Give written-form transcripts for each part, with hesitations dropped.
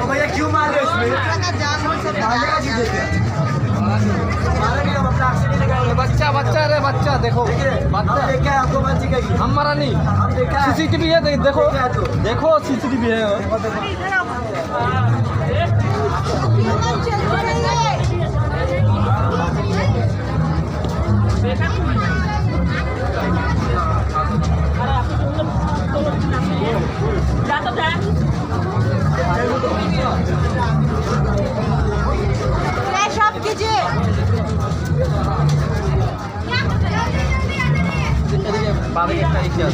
भैया क्यों मार रहे हो इसमें? बच्चा बच्चा रे बच्चा देखो बच्चा देखा है आपको बात की हमारा नहीं हम देखा है सीसीटीवी है देखो देखो सीसीटीवी है फ्लैश ऑफ कीजिए बाद में क्या किया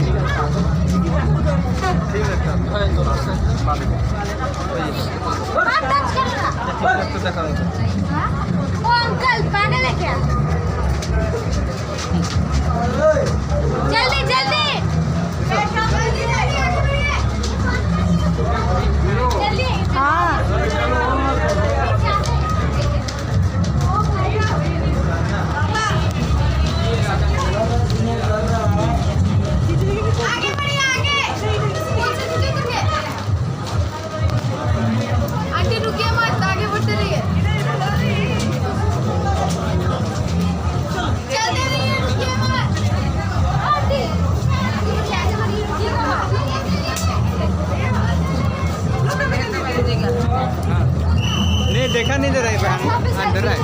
ठीक है वो अंकल पागल है क्या जल्दी जल्दी जल्दी हाँ आगे बढ़िए आगे रुकिए मत आगे बढ़ते रहिए चलते रहिए रुकिए मत आंटी आगे बढ़िए रुकिएगा नहीं देखा नहीं दे रहा है बहन डर रहा है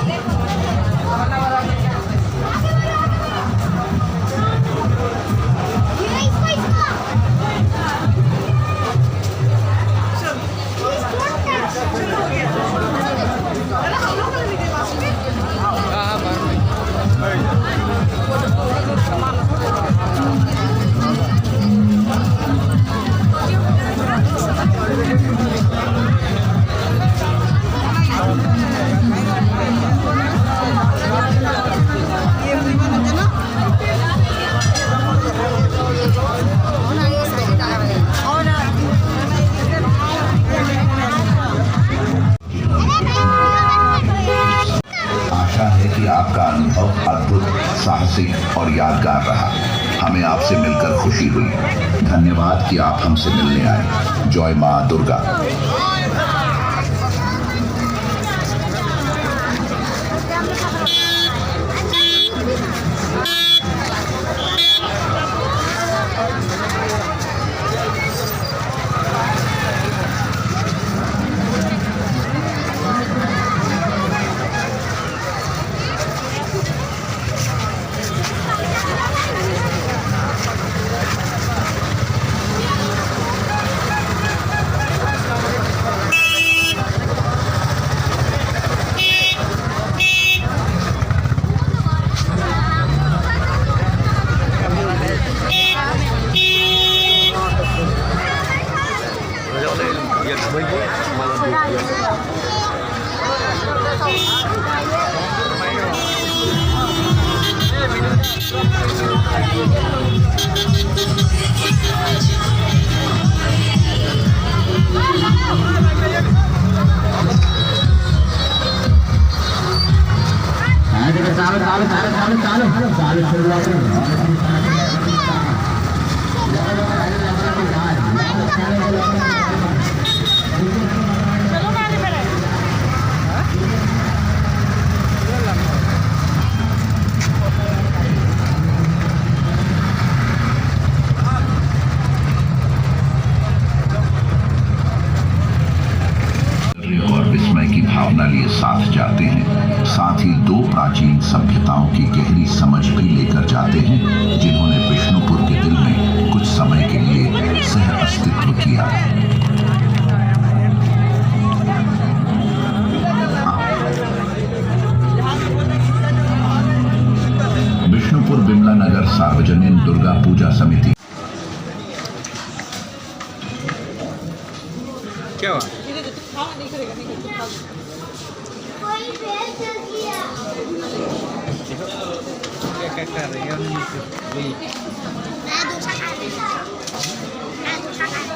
आपका अनुभव अद्भुत, साहसिक और यादगार रहा। हमें आपसे मिलकर खुशी हुई। धन्यवाद कि आप हमसे मिलने आए। जय मां दुर्गा। साथ जाते हैं, साथ ही दो प्राचीन सभ्यताओं की गहरी समझ भी लेकर जाते हैं, जिन्होंने बिष्णुपुर के दिल में कुछ समय के लिए सह अस्तित्व किया। बिष्णुपुर बिमला नगर सार्वजनिक दुर्गा पूजा समिति। क्या हुआ? कोई फेल कर दिया। क्या कर रही है? मैं दूसरा खा रही हूँ। मैं दूसरा खा रही